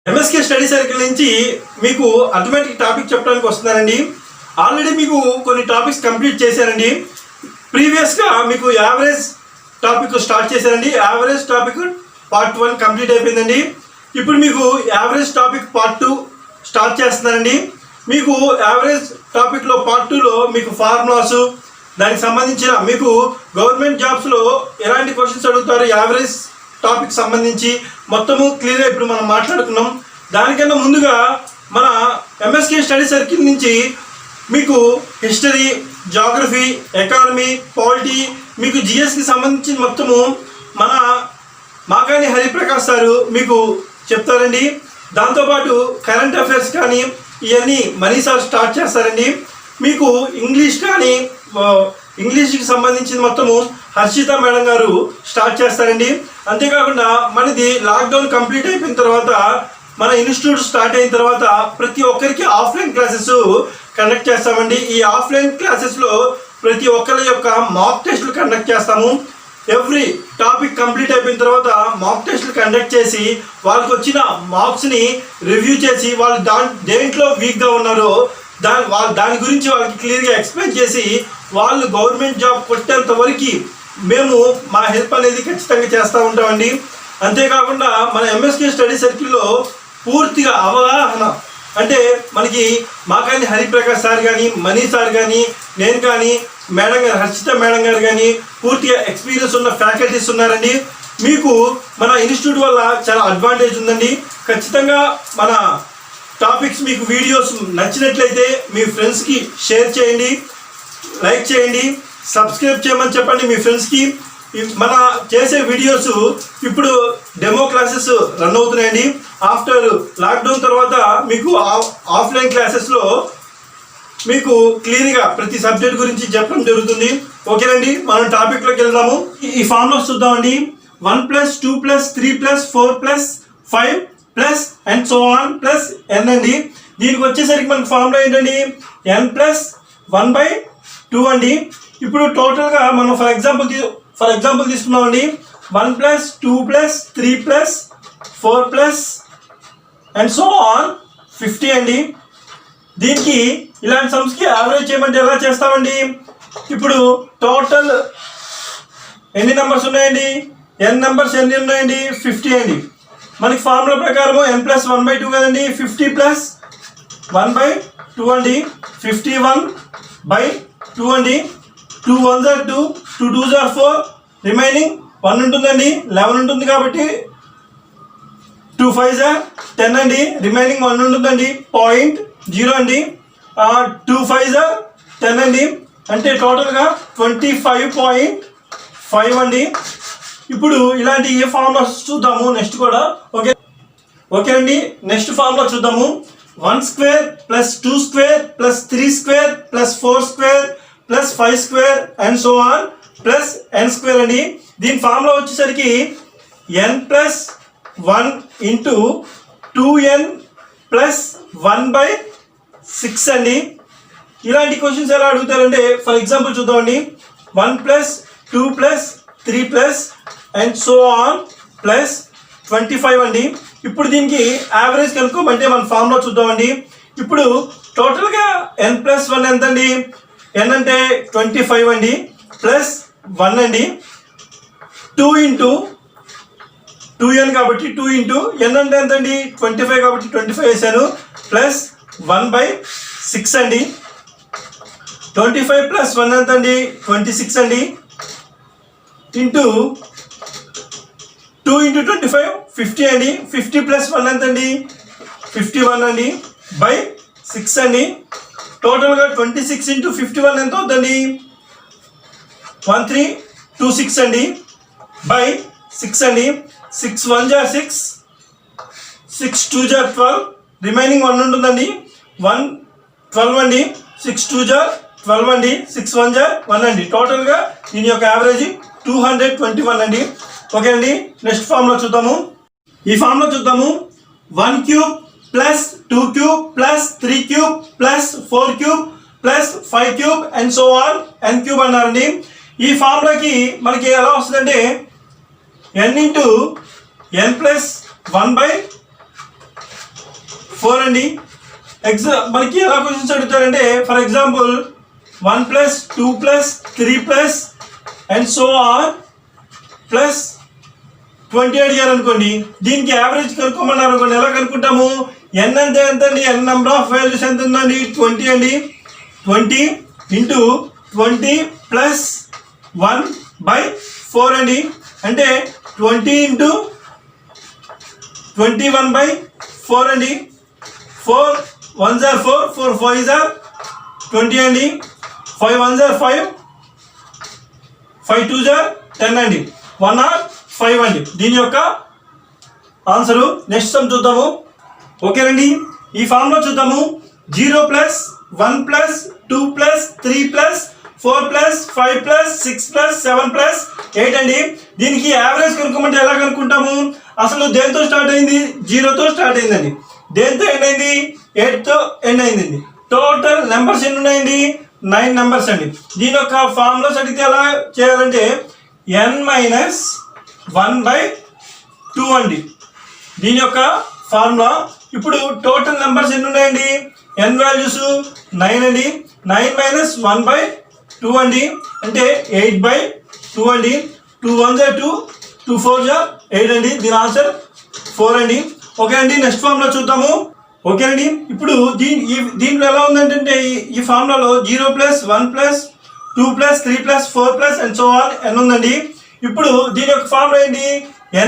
MSK study circle నుంచి మీకు arithmetic topic చెప్పడానికి వస్తున్నానండి. ఆల్రెడీ మీకు కొన్ని టాపిక్స్ కంప్లీట్ చేశానండి. ప్రీవియస్గా మీకు యావరేజ్ టాపిక్ స్టార్ట్ చేశానండి. యావరేజ్ టాపిక్ పార్ట్ 1 కంప్లీట్ అయిపోయిందండి. ఇప్పుడు మీకు యావరేజ్ టాపిక్ పార్ట్ 2 స్టార్ట్ చేస్తున్నానండి. మీకు యావరేజ్ టాపిక్లో పార్ట్ 2లో మీకు ఫార్ములాస్, దానికి సంబంధించిన మీకు గవర్నమెంట్ జాబ్స్లో ఎలాంటి క్వశ్చన్స్ అడుగుతారు యావరేజ్ టాపిక్ సంబంధించి మొత్తము క్లియర్గా ఇప్పుడు మనం మాట్లాడుకున్నాం. దానికన్నా ముందుగా మన ఎంఎస్కే స్టడీ సర్కిల్ నుంచి మీకు హిస్టరీ, జాగ్రఫీ, ఎకానమీ, పాలిటీ, మీకు జిఎస్కి సంబంధించిన మొత్తము మన మాకాని హరిప్రకాష్ సారు మీకు చెప్తారండి. దాంతోపాటు కరెంట్ అఫైర్స్ కానీ ఇవన్నీ మనీ సార్ స్టార్ట్ చేస్తారండి. మీకు ఇంగ్లీష్ కానీ ఇంగ్లీష్కి సంబంధించిన మొత్తము హర్షిత మేడం గారు స్టార్ట్ చేస్తారండి. అంతేకాకుండా మనది లాక్డౌన్ కంప్లీట్ అయిపోయిన తర్వాత మన ఇన్స్టిట్యూట్ స్టార్ట్ అయిన తర్వాత ప్రతి ఒక్కరికి ఆఫ్లైన్ క్లాసెస్ కండక్ట్ చేస్తామండి. ఈ ఆఫ్లైన్ క్లాసెస్లో ప్రతి ఒక్కరి యొక్క మాక్ టెస్టులు కండక్ట్ చేస్తాము. ఎవ్రీ టాపిక్ కంప్లీట్ అయిపోయిన తర్వాత మాక్ టెస్టులు కండక్ట్ చేసి వాళ్ళకి వచ్చిన మార్క్స్ని రివ్యూ చేసి వాళ్ళు దేంట్లో వీక్గా ఉన్నారో దాని గురించి వాళ్ళకి క్లియర్గా ఎక్స్ప్లెయిన్ చేసి వాళ్ళు గవర్నమెంట్ జాబ్ కొట్టేంత వరకు మేము మా హెల్ప్ అనేది ఖచ్చితంగా చేస్తూ ఉంటామండి. అంతేకాకుండా మన ఎంఎస్కే స్టడీ సర్కిల్లో పూర్తిగా అవగాహన అంటే మనకి మాకాని హరిప్రకాష్ సార్ కానీ, మనీ సార్ కానీ, నేను కానీ, మేడం గారు హర్షిత మేడం గారు కానీ పూర్తిగా ఎక్స్పీరియన్స్ ఉన్న ఫ్యాకల్టీస్ ఉన్నారండి. మీకు మన ఇన్స్టిట్యూట్ వల్ల చాలా అడ్వాంటేజ్ ఉందండి. ఖచ్చితంగా మన టాపిక్స్ మీకు వీడియోస్ నచ్చినట్లయితే మీ ఫ్రెండ్స్కి షేర్ చేయండి, లైక్ చేయండి, సబ్స్క్రైబ్ చేయమని చెప్పండి మీ ఫ్రెండ్స్కి. మన చేసే వీడియోస్ ఇప్పుడు డెమో క్లాసెస్ రన్ అవుతున్నాయండి. ఆఫ్టర్ లాక్డౌన్ తర్వాత మీకు ఆఫ్లైన్ క్లాసెస్లో మీకు క్లియర్గా ప్రతి సబ్జెక్ట్ గురించి చెప్పడం జరుగుతుంది. ఓకేనండి, మనం టాపిక్లోకి వెళ్దాము. ఈ ఫార్ములాస్ చూద్దామండి. 1 + 2 + 3 + 4 + 5 plus and so on plus n అండి. దీనికి వచ్చేసరికి మనకు ఫార్ములా ఏంటండి, n + 1/2 అండి. ఇప్పుడు టోటల్గా మనం ఫర్ ఎగ్జాంపుల్ తీసుకున్నామండి. 1 + 2 + 3 + 4 అండ్ సో ఆన్ 50 అండి. దీనికి ఇలాంటి సమ్స్కి యావరేజ్ చేయమంటే ఎలా చేస్తామండి? ఇప్పుడు టోటల్ ఎన్ని నెంబర్స్ ఉన్నాయండి? n నెంబర్స్ ఎన్ని ఉన్నాయండి? 50 అండి. మనకి ఫార్ములా ప్రకారం n + 1/2 కదండి. 50 + 1/2 అండి. 51/2 అండి. 2 1s are 2, 2 2s are 4, remaining 1 ఉంటుందండి. 11 ఉంటుంది కాబట్టి 2 5s are 10 అండి. రిమైనింగ్ 1 ఉంటుందండి. 0.0 అండి. 2 5s are 10 అండి. అంటే టోటల్గా 25.5 అండి. ఇప్పుడు ఇలాంటి ఏ ఫార్ములాస్ చూద్దాము నెక్స్ట్ కూడా. ఓకే అండి, నెక్స్ట్ ఫార్ములా చూద్దాము. 1² + 2² + 3² + 4² + 5² and so on plus n² అండి. దీని ఫార్ములా వచ్చేసరికి n + 1 × 2n + 1/6 అండి. ఇలాంటి క్వశ్చన్స్ ఎలా అడుగుతారంటే ఫర్ ఎగ్జాంపుల్ చూద్దామండి. 1 + 2 + 3 అండ్ సో ఆన్ ప్లస్ 25 అండి. ఇప్పుడు దీనికి యావరేజ్ కనుక్కోమంటే మన ఫార్ములా చూద్దామండి. ఇప్పుడు టోటల్గా n + 1 ఎంత అండి? n అంటే 25 అండి ప్లస్ 1 అండి. 2 × 2n కాబట్టి 2 × n అంటే ఎంత అండి? 25 కాబట్టి 25 వేసాను ప్లస్ 1/6 అండి. 25 + 1 ఎంత అండి? 26 అండి. ఇంటూ 2 × 25 50 అండి. 50 + 1 ఎంత అండి? 51 అండి బై 6 అండి. టోటల్గా 26 × 51 ఎంత అవుతుందండి? 1326 అండి బై 6 అండి. 6 1s are 6, 6 2s are 12, remaining 1 ఉంటుందండి. 1 12 అండి. 6 2s are 12 అండి. 6 1s are 1 అండి. టోటల్గా దీని యొక్క యావరేజ్ 221 అండి. ఓకే అండి, నెక్స్ట్ ఫార్ములా చూద్దాము. ఈ ఫార్ములా చూద్దాము. 1³ + 2³ + 3³ + 4³ + 5³ అండ్ సో ఆన్ n³ అన్నారండి. ఈ ఫార్ములాకి మనకి ఎలా వస్తుందంటే n × n + 1/2 4 అండి. మనకి ఎలా క్వశ్చన్స్ అడుగుతారంటే for example 1 plus 2 plus 3 plus and so on plus 20 అడిగారు అనుకోండి. దీనికి యావరేజ్ కనుక్కోమన్నారు అనుకోండి. ఎలా కనుక్కుంటాము? ఎన్ అంటే ఎంత అండి? ఎన్ నెంబర్ ఆఫ్ వాల్యూస్ ఎంత ఉందండి? 20 అండి. 20 ఇంటూ 20 ప్లస్ 1/4 అండి. అంటే 20 ఇంటూ 21/4 అండి. 4 1s are 4, 4 5s are 20 అండి. 5 1s are 5, 5 2s are 10 అండి. 1 or 5 అండి దీని యొక్క ఆన్సరు. నెక్స్ట్ సమ్ చూద్దాము. ఓకేనండి, ఈ ఫామ్ లో చూద్దాము. 0 plus 1 plus 2 plus 3 plus 4 plus 5 plus 6 plus 7 plus 8 అండి. దీనికి యావరేజ్ కనుక్కోమంటే ఎలా కనుక్కుంటాము? అసలు దేంతో స్టార్ట్ అయింది? 0తో స్టార్ట్ అయిందండి. దేంతో ఎండ్ అయింది? 8తో ఎండ్ అయిందండి. టోటల్ నెంబర్స్ ఎన్ని ఉన్నాయండి? 9 నెంబర్స్ అండి. దీని యొక్క ఫార్ములాస్ అడిగితే ఎలా చేయాలంటే n-1/2 అండి దీని యొక్క ఫార్ములా. ఇప్పుడు టోటల్ నెంబర్స్ ఎన్ని ఉన్నాయండి? n వాల్యూస్ 9 అండి. 9 - 1/2 అండి. అంటే 8/2 అండి. 2 1s are 2, 2 4s are 8 అండి. దీని ఆన్సర్ 4 అండి. ఓకే అండి, నెక్స్ట్ ఫార్ములా చూద్దాము. ఓకేనండి, ఇప్పుడు దీంట్లో ఎలా ఉందంటే ఈ ఫార్ములాలో 0 plus 1 plus 2 plus 3 plus 4 plus and so on n ఉందండి. ఇప్పుడు దీని యొక్క ఫార్ములా ఏంటి?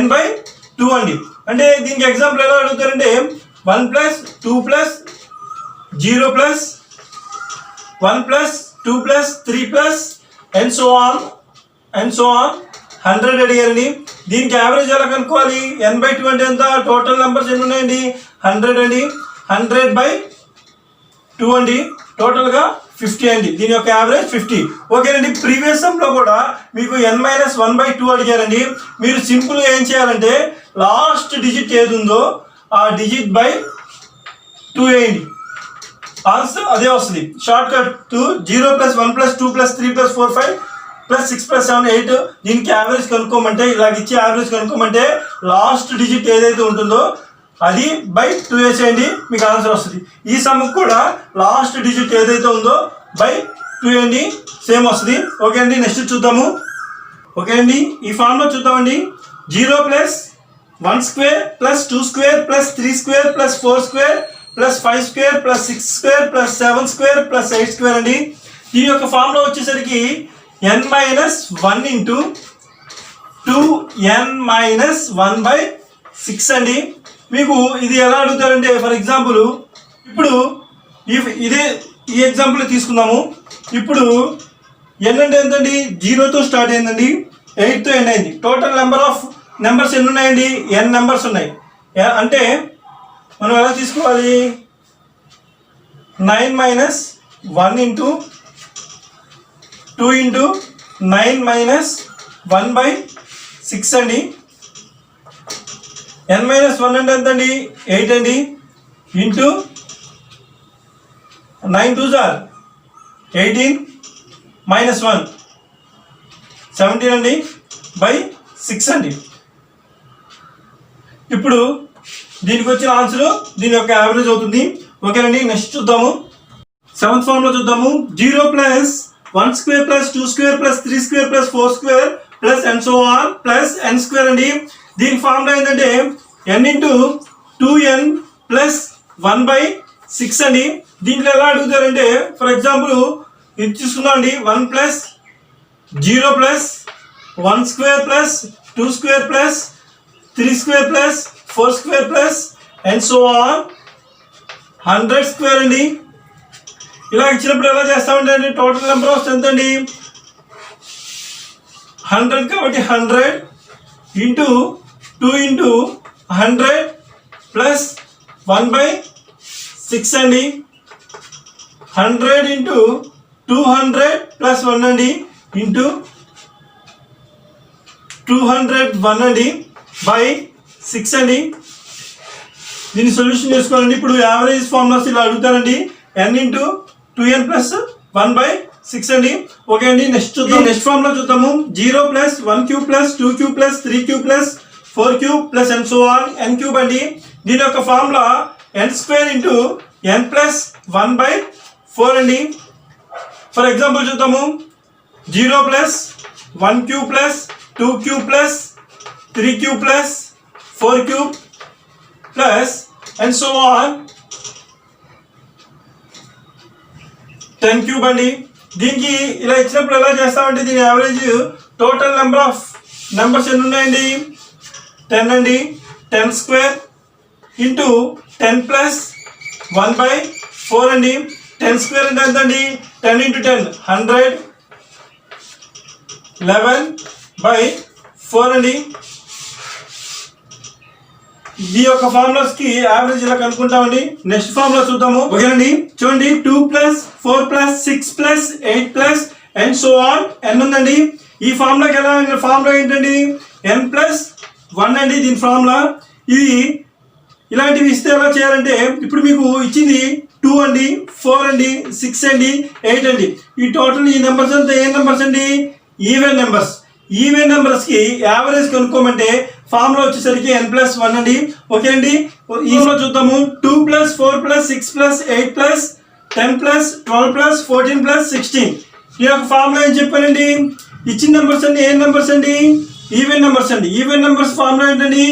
n/2 అండి. అంటే దీనికి ఎగ్జాంపుల్ ఎలా అడుగుతారంటే 1 plus 2 plus 0 plus 1 plus 2 plus 3 plus and so on 100 అడిగారండి. దీనికి యావరేజ్ ఎలా కనుక్కోవాలి? n/2 అంటే ఎంత? టోటల్ నెంబర్స్ ఎన్ని ఉన్నాయండి? 100 అండి. 100/2 అండి. టోటల్గా 50 అండి. దీని యొక్క యావరేజ్ 50. ఓకేనండి, ప్రీవియస్ సమ్లో కూడా మీకు n-1/2 అడిగారండి. మీరు సింపుల్గా ఏం చేయాలంటే లాస్ట్ డిజిట్ ఏది ఉందో ఆ డిజిట్ బై 2 వేయండి. ఆన్సర్ అదే వస్తుంది. Short cut 0 plus 1 plus 2 plus 3 plus 4 5 plus 6 plus 7 8. దీనికి యావరేజ్ కనుక్కోమంటే ఇలాగ ఇచ్చి యావరేజ్ కనుక్కోమంటే లాస్ట్ డిజిట్ ఏదైతే ఉంటుందో అది బై 2 వేసేయండి, మీకు ఆన్సర్ వస్తుంది. ఈ సమ్కి కూడా లాస్ట్ డిజిట్ ఏదైతే ఉందో బై 2 వేయండి, సేమ్ వస్తుంది. ఓకే అండి, నెక్స్ట్ చూద్దాము. ఓకే అండి, ఈ ఫార్ములా చూద్దామండి. 0 plus 1 square plus 2 square plus 3 square plus 4 square plus 5 square plus 6 square plus 7 square plus 8 square అండి. దీని యొక్క ఫార్ములా వచ్చేసరికి n-1 ఇంటూ 2n-1/6 అండి. మీకు ఇది ఎలా అడుగుతారంటే ఫర్ ఎగ్జాంపుల్ ఇప్పుడు ఈ ఎగ్జాంపుల్ తీసుకుందాము. ఇప్పుడు n అంటే ఎంతండి? 0తో స్టార్ట్ అయిందండి, 8తో ఎండ్ అయింది. టోటల్ నెంబర్ ఆఫ్ నెంబర్స్ ఎన్ని ఉన్నాయండి? n నెంబర్స్ ఉన్నాయి. అంటే మనం ఎలా తీసుకోవాలి? 9-1 ఇంటూ 2 ఇంటూ 9-1/6 అండి. n-1 అంటే ఎంత అండి? 8 అండి. ఇంటూ 9 2s are 18 -1 17 అండి బై 6 అండి. ఇప్పుడు దీనికి వచ్చిన ఆన్సర్ దీని యొక్క యావరేజ్ అవుతుంది. ఓకేనండి, నెక్స్ట్ చూద్దాము. 7th ఫార్ములా చూద్దాము. 0 plus 1 square plus 2 square plus 3 square plus 4 square plus and so on plus n square అండి. దీని ఫార్ములా ఏంటంటే n ఇంటూ 2n ప్లస్ 1/6 అండి. దీంట్లో ఎలా అడుగుతారంటే ఫర్ ఎగ్జాంపుల్ ఇది తీసుకుందాం అండి. 1 plus 0 plus 1 square plus 2 square plus 3 square plus 4 square plus and so on 100 square అండి. ఇలా ఇచ్చినప్పుడు ఎలా చేస్తామంటే అండి టోటల్ నెంబర్ ఆఫ్ ఎంత అండి? 100 కాబట్టి 100 ఇంటూ 2 ఇంటూ 100 ప్లస్ 1/6 అండి. 100 ఇంటూ 200 ప్లస్ 1 అండి ఇంటూ 201 అండి బై 6 అండి. దీన్ని సొల్యూషన్ చేసుకోవాలండి. ఇప్పుడు యావరేజ్ ఫార్ములాస్ ఇలా అడుగుతారండి. n ఇంటూ 2n ప్లస్ 1/6 అండి. ఓకే అండి, నెక్స్ట్ చూద్దాం. నెక్స్ట్ ఫార్ములా చూద్దాము. 0 plus 1 cube plus 2 cube plus 3 cube plus 4 cube plus and so on n cube అండి. దీని యొక్క ఫార్ములా ఎన్ స్క్వేర్ ఇంటూ ఎన్ ప్లస్ 1/4 అండి. ఫర్ ఎగ్జాంపుల్ చూద్దాము. 0 plus 1 cube plus 2 cube plus 3 cube plus 4 cube plus and so on 10 cube అండి. దీనికి ఇలా ఇచ్చినప్పుడు ఎలా చేస్తామంటే దీని average total number of numbers ఎన్ని ఉన్నాయండి? 10 అండి. 10 స్క్వేర్ ఇంటూ 10 ప్లస్ 1/4 అండి. 10 స్క్వేర్ అంటే ఎంత అండి? 10 ఇంటూ 10 100, 11/4 అండి. ఈ యొక్క ఫార్ములాస్ కి యావరేజ్ ఇలా కనుక్కుంటామండి. నెక్స్ట్ ఫార్ములా చూద్దాము. ఓకేనండి, చూడండి. 2 plus 4 plus 6 plus 8 plus and so on n ఉందండి. ఈ ఫార్ములాకి ఎలా ఫార్ములా ఏంటండి? n ప్లస్ 1 అండి దీని ఫార్ములా. ఇది ఇలాంటివి ఇస్తే ఎలా చేయాలంటే ఇప్పుడు మీకు ఇచ్చింది 2 అండి, 4 అండి, 6 అండి, 8 అండి. ఈ టోటల్ ఈ నెంబర్స్ అంతా ఏ నెంబర్స్ అండి? Even numbers. ఈవెన్ నెంబర్స్ కి యావరేజ్ కనుక్కోమంటే ఫార్ములా వచ్చేసరికి n ప్లస్ 1 అండి. ఓకే అండి, ఈ చూద్దాము. 2 plus 4 plus 6 plus 8 plus 10 plus 12 plus 14 plus 16. ఈ యొక్క ఫార్ములా ఏం చెప్పానండి? ఇచ్చిన నెంబర్స్ అండి ఏ నెంబర్స్ అండి? ఈవెన్ నెంబర్స్ అండి. ఈవెన్ నెంబర్స్ ఫార్ములా ఏంటండి?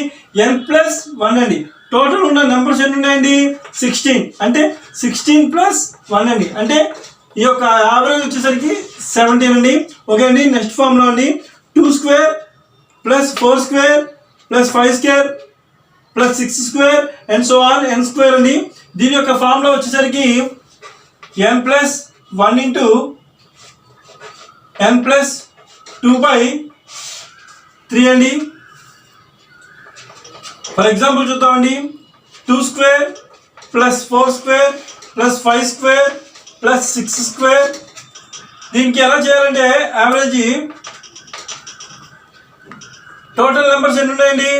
n ప్లస్ 1 అండి. టోటల్ ఉన్న నెంబర్స్ ఎన్ని ఉన్నాయండి? 16. అంటే 16 ప్లస్ 1 అండి. అంటే ఈ యొక్క యావరేజ్ వచ్చేసరికి 17 అండి. ఓకే అండి, నెక్స్ట్ ఫార్ములా అండి. 2 square plus 4 square plus 5 square plus 6 square and so on n square అండి. దీని యొక్క ఫార్ములా వచ్చేసరికి n plus 1 into n plus 2/3 అండి. ఫర్ ఎగ్జాంపుల్ చూద్దామండి. 2 square plus 4 square plus 5 square plus 6 square. దీనికి ఎలా చేయాలంటే యావరేజ్ టోటల్ నెంబర్స్ ఎన్ని ఉన్నాయండి?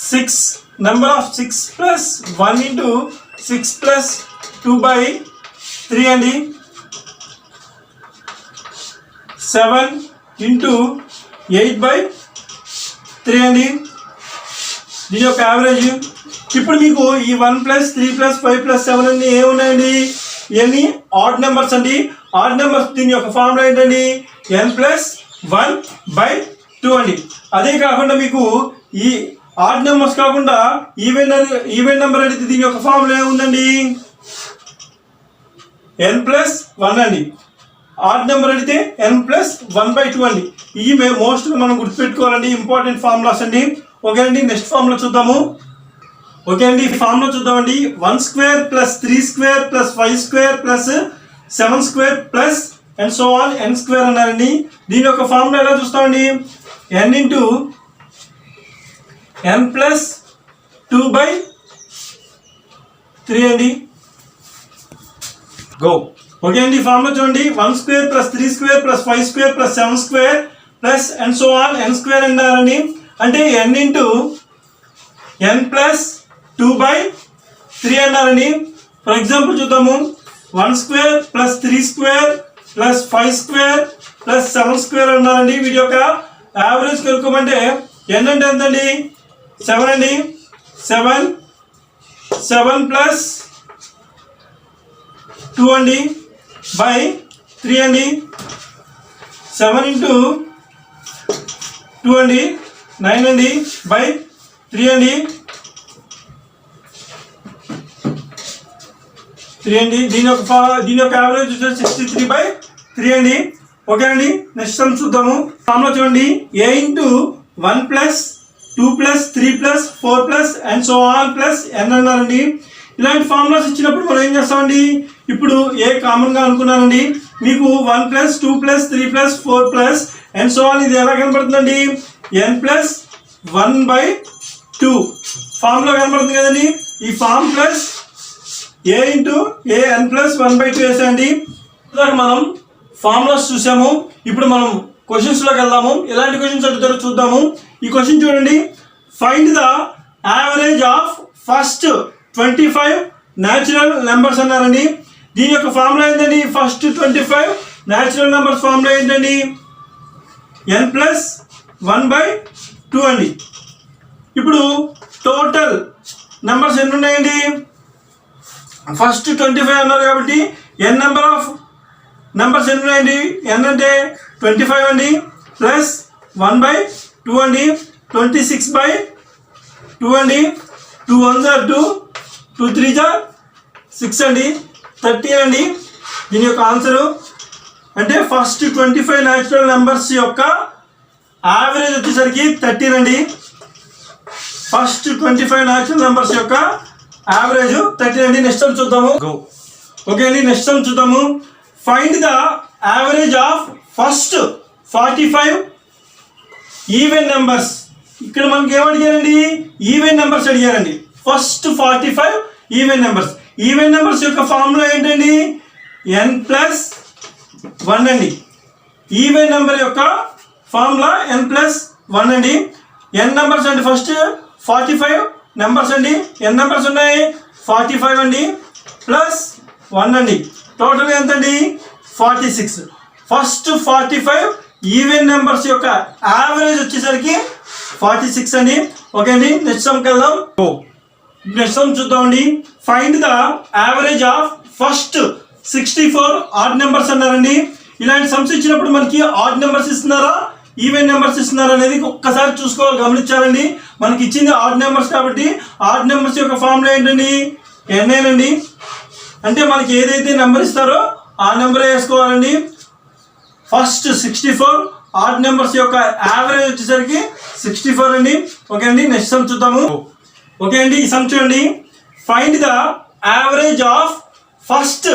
6 number of 6 plus 1 into 6 plus 2/3 అండి. 7 ఇంటూ 8/3 అండి. దీని యొక్క యావరేజ్. ఇప్పుడు మీకు ఈ 1 ప్లస్ 3 ప్లస్ 5 ప్లస్ 7 అన్ని ఏమున్నాయండి? ఇవన్నీ ఆడ్ నెంబర్స్ అండి. ఆడ్ నెంబర్స్ దీని యొక్క ఫార్ములా ఏంటండి? n ప్లస్ 1/2 అండి. అదే కాకుండా మీకు ఈ ఆడ్ నెంబర్స్ కాకుండా ఈవెన్ నెంబర్ అడిగితే దీని యొక్క ఫార్ములా ఏముందండి? n ప్లస్ 1 అండి. ఆడ్ నెంబర్ అడిగితే n ప్లస్ 1/2 అండి. ఇవి మేము మోస్ట్గా మనం గుర్తుపెట్టుకోవాలండి, ఇంపార్టెంట్ ఫార్ములాస్ అండి. ఓకే అండి, నెక్స్ట్ ఫార్ములా చూద్దాము. ఓకే అండి, ఫార్ములా చూద్దామండి. 1 square plus 3 square plus 5 square plus 7 square plus and so on n square అన్నారండి. దీని యొక్క ఫార్ములా ఎలా చూస్తామండి? n ఇంటూ n ప్లస్ 2/3 అండి. గో. ఓకే అండి, ఫార్ములా చూడండి. 1 square plus 3 square plus 5 square plus 7 square plus and so on n square అన్నారండి. అంటే n ఇంటూ n ప్లస్ 2/3 అన్నారండి. ఫర్ ఎగ్జాంపుల్ చూద్దాము. 1 square plus 3 square plus 5 square plus 7 square అన్నారండి. వీటి యొక్క యావరేజ్ కనుక్కోమంటే n అంటే ఎంత అండి? 7 అండి. 7 ప్లస్ 2 అండి బై 3 అండి. 7 ఇంటూ 2 అండి 9 అండి బై 3 అండి. 3 అండి. దీని యొక్క యావరేజ్ వచ్చేసి 63/3 అండి. ఓకే అండి, నెక్స్ట్ సమ్ చూద్దాము. ఫార్ములా చూడండి. a into 1 plus 2 plus 3 plus 4 plus and so on plus n అన్నారండి. ఇలాంటి ఫార్ములాస్ ఇచ్చినప్పుడు మనం ఏం చేస్తామండి? ఇప్పుడు ఏ కామన్గా అనుకున్నానండి. మీకు 1 plus 2 plus 3 plus 4 plus and so on ఇది ఎలా కనబడుతుందండి? n ప్లస్ 1/2 ఫార్ములా కనబడుతుంది కదండి. ఈ form plus a into n plus 1/2 వేసేయండి. మనం ఫార్ములాస్ చూసాము. ఇప్పుడు మనం క్వశ్చన్స్లోకి వెళ్దాము. ఎలాంటి క్వశ్చన్స్ అడుగుతారో చూద్దాము. ఈ క్వశ్చన్ చూడండి. Find the average of first 25 natural numbers అన్నారండి. దీని యొక్క ఫార్ములా ఏంటండి? ఫస్ట్ 25 న్యాచురల్ నెంబర్స్ ఫార్ములా ఏంటండి? n ప్లస్ 1/2 అండి. ఇప్పుడు టోటల్ నెంబర్స్ ఎన్ని ఉన్నాయండి? ఫస్ట్ 25 అన్నారు కాబట్టి n నెంబర్ ఆఫ్ నెంబర్స్ ఎన్ని ఉన్నాయండి? n అంటే 25 అండి, ప్లస్ 1/2 అండి, 26/2 అండి, 2 1s are 2, 2 3s are 6 అండి, 13 అండి దీని యొక్క ఆన్సరు. అంటే ఫస్ట్ 25 న్యాచురల్ నెంబర్స్ యొక్క యావరేజ్ వచ్చేసరికి 13 అండి. ఫస్ట్ 25 న్యాచురల్ నెంబర్స్ యొక్క యావరేజ్ 13 అండి. నెక్స్ట్ టైం చూద్దాము. ఓకే అండి, నెక్స్ట్ టైం చూద్దాము. Find the average of first 45 even numbers. ఇక్కడ మనకి ఏమడిగారండి? ఈవెన్ నెంబర్స్ అడిగారండి. First 45 even numbers. Even numbers యొక్క ఫార్ములా ఏంటండి? n+1 అండి. ఈవెన్ నెంబర్ యొక్క ఫార్ములా n+1 అండి. n నెంబర్స్ అండి, ఫస్ట్ 45 నెంబర్స్ అండి. n నెంబర్స్ ఉన్నాయి 45 అండి, ప్లస్ 1 అండి. టోటల్ ఎంత అండి? 46. ఫస్ట్ 45 ఈవెన్ నెంబర్స్ యొక్క యావరేజ్ వచ్చేసరికి 46 అండి. ఓకే అండి, నెక్స్ట్ సమ్కి వెళ్దాం. నెక్స్ట్ సమ్ చూద్దామండి. Find the average of first 64 odd numbers అన్నారండి. ఇలాంటి సమ్స్ ఇచ్చినప్పుడు మనకి ఆడ్ నెంబర్స్ ఇస్తున్నారా, ఈవెన్ నెంబర్స్ ఇస్తున్నారా అనేది ఒక్కసారి చూసుకోవాలి, గమనించాలండి. మనకి ఇచ్చింది ఆడ్ నెంబర్స్ కాబట్టి ఆడ్ నెంబర్స్ యొక్క ఫార్ములా ఏంటండి? n అండి. అంటే మనకి ఏదైతే నెంబర్ ఇస్తారో ఆ నెంబర్ వేసుకోవాలండి. ఫస్ట్ 64 ఆడ్ నెంబర్స్ యొక్క యావరేజ్ వచ్చేసరికి 64 అండి. ఓకే అండి, నెక్స్ట్ సమ్ చూద్దాము. ఓకే అండి, ఈ సమ్ చూడండి. Find the average of first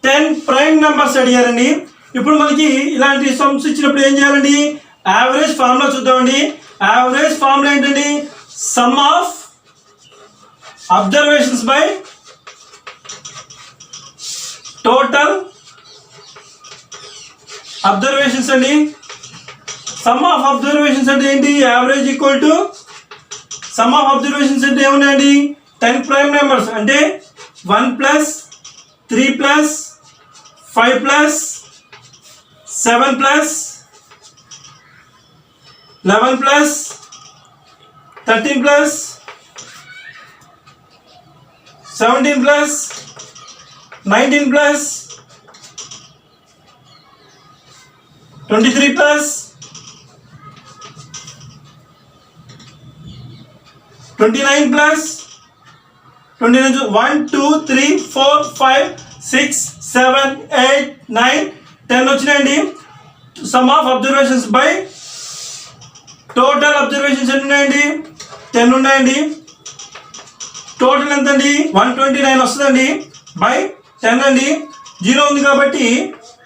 10 prime numbers అడిగారండి. ఇప్పుడు మనకి ఇలాంటి సమ్స్ ఇచ్చినప్పుడు ఏం చేయాలండి? యావరేజ్ ఫార్ములా చూద్దామండి. యావరేజ్ ఫార్ములా ఏంటండి? Some of observations by total observations అండి. సమ్ ఆఫ్ అబ్జర్వేషన్స్ అంటే ఏంటి? Average equal to some of observations అంటే ఏమున్నాయండి? 10 ప్రైమ్ నెంబర్స్ అంటే 1 + 3 + 5 + 7 + 11 + 13 + 17 + 19 + 23 + 29 + 29. 1 2 3 4 5 6 7 8 9 10 వచ్చినాయండి. Some of observations by total observations ఎన్ని ఉన్నాయండి? 10 ఉన్నాయండి. టోటల్ ఎంత అండి? 129 వస్తుందండి, బై 10 అండి. 0 ఉంది కాబట్టి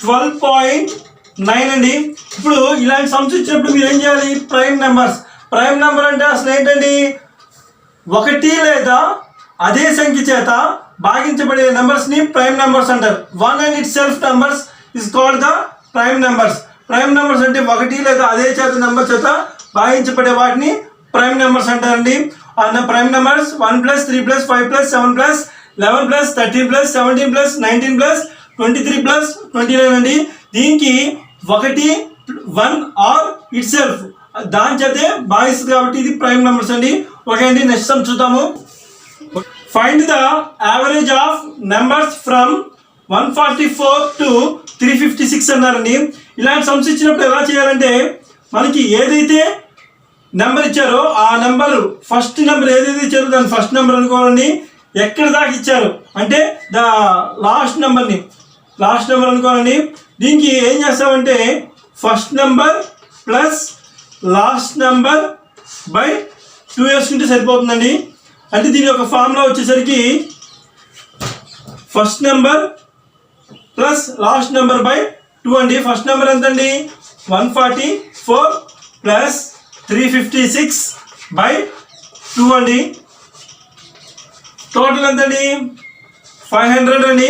12.9 అండి. ఇప్పుడు ఇలాంటి సమ్స్ ఇచ్చినప్పుడు మీరు ఏం చేయాలి? Prime numbers. ప్రైమ్ నెంబర్ అంటే అసలు ఏంటండి? ఒకటి లేదా అదే సంఖ్య చేత భాగించబడే నెంబర్స్ని ప్రైమ్ నెంబర్స్ అంటారు. 1 and itself numbers is called the prime numbers. Prime numbers అంటే ఒకటి లేదా అదే నెంబర్ చేత భాగించబడే వాటిని ప్రైమ్ నెంబర్స్ అంటారండి. అన్న ప్రైమ్ నెంబర్స్ 1 + 3 + 5 + 7 + 11 + 13 + 17 + 19 + 23 + 29 అండి. దీనికి 1 1 ఆర్ ఇట్ సెల్ఫ్ దాని చేతే భాగిస్తుంది కాబట్టి ఇది ప్రైమ్ నెంబర్స్ అండి. ఓకే అండి, నెక్స్ట్ సమ్ చూద్దాము. Find the average of numbers from 144 to 356 అన్నారండి. ఇలాంటి సమ్స్ ఇచ్చినప్పుడు ఎలా చేయాలంటే మనకి ఏదైతే నెంబర్ ఇచ్చారో ఆ నెంబరు ఫస్ట్ నెంబర్ ఏదైతే ఇచ్చారో దాన్ని ఫస్ట్ నెంబర్ అనుకోవాలండి. ఎక్కడ దాకా ఇచ్చారు అంటే లాస్ట్ నెంబర్ అనుకోవాలండి. దీనికి ఏం చేస్తామంటే first number plus last number by 2 వేసుకుంటే సరిపోతుందండి. అంటే దీని యొక్క ఫార్ములా వచ్చేసరికి first number plus last number by 2 అండి. ఫస్ట్ నెంబర్ ఎంత అండి? 144 ప్లస్ 356 బై 2 అండి. టోటల్ ఎంత అండి? 500 అండి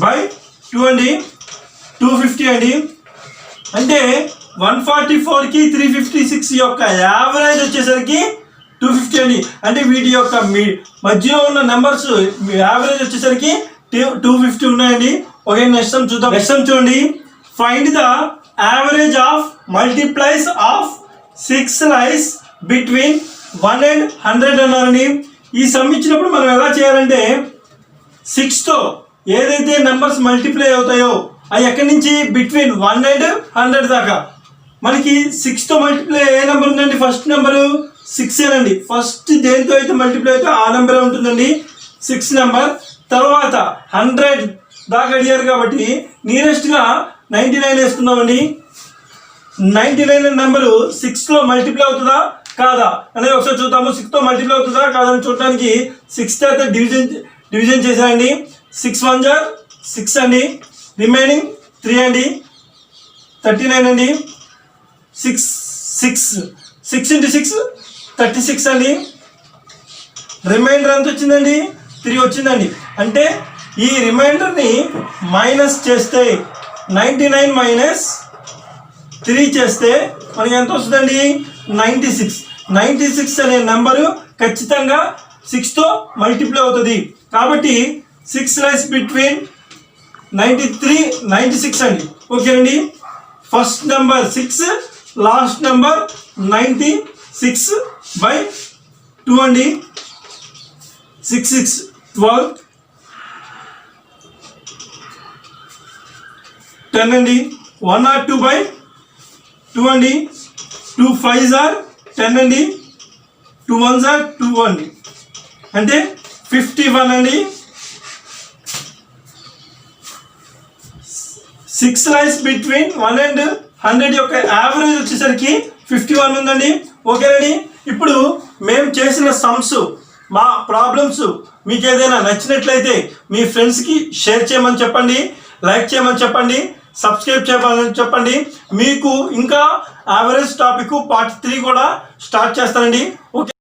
బై 2 అండి, 250 అండి. అంటే 144కి 356 యొక్క యావరేజ్ వచ్చేసరికి 250 అండి. అంటే వీటి యొక్క మధ్యలో ఉన్న నెంబర్స్ యావరేజ్ వచ్చేసరికి 250 ఉన్నాయండి. ఓకే, నెక్స్ట్ సమ్ చూద్దాం. నెక్స్ట్ సమ్ చూడండి. Find the average of multiplies of 6 lies between 1 and 100 అన్నారండి. ఈ సమ్ ఇచ్చినప్పుడు మనం ఎలా చేయాలంటే 6తో ఏదైతే నెంబర్స్ మల్టిప్లై అవుతాయో అవి ఎక్కడి నుంచి బిట్వీన్ 1 and 100 దాకా. మనకి 6తో మల్టిప్లై ఏ నెంబర్ ఉందండి? ఫస్ట్ నెంబరు 6 ఏనండి. ఫస్ట్ దేంతో అయితే మల్టిప్లై అయితే ఆ నెంబరే ఉంటుందండి 6 నెంబర్. తర్వాత 100 దాకా అడిగారు కాబట్టి నియరెస్ట్గా 99 వేసుకుందామండి. 99 నెంబరు 6లో మల్టిప్లై అవుతుందా కాదా అనేది ఒకసారి చూద్దాము. 6తో మల్టిప్లై అవుతుందా కాదని చూడటానికి 6తో అయితే డివిజన్ చేశానండి. 6 1 jar 6 అండి, రిమైనింగ్ 3 అండి, 39 అండి. 6 into 6 36 అండి. రిమైండర్ ఎంత వచ్చిందండి? 3 వచ్చిందండి. అంటే ఈ రిమైండర్ని మైనస్ చేస్తే 99 మైనస్ 3 చేస్తే మనకి ఎంత వస్తుందండి? 96. 96 అనే నెంబరు ఖచ్చితంగా 6తో మల్టిప్లై అవుతుంది. కాబట్టి 6 లైస్ బిట్వీన్ 93 96 అండి. ఓకేనండి. ఫస్ట్ నెంబర్ 6, లాస్ట్ నెంబర్ 96/2 అండి. 6 6 12 10 అండి. 1 or 2/2 అండి. 2 5s are 10 అండి. 2 1s are 2 అండి. అంటే 51 అండి. 6 లైన్స్ బిట్వీన్ 1 and 100 యొక్క యావరేజ్ వచ్చేసరికి 51 ఉందండి. ఓకేనండి. ఇప్పుడు మేము చేసిన సమ్స్, మా ప్రాబ్లమ్స్ మీకు ఏదైనా నచ్చినట్లయితే మీ ఫ్రెండ్స్కి షేర్ చేయమని చెప్పండి, లైక్ చేయమని చెప్పండి, సబ్స్క్రైబ్ చేయమని చెప్పండి. మీకు ఇంకా యావరేజ్ టాపిక్ పార్ట్ 3 కూడా స్టార్ట్ చేస్తానండి. ఓకే.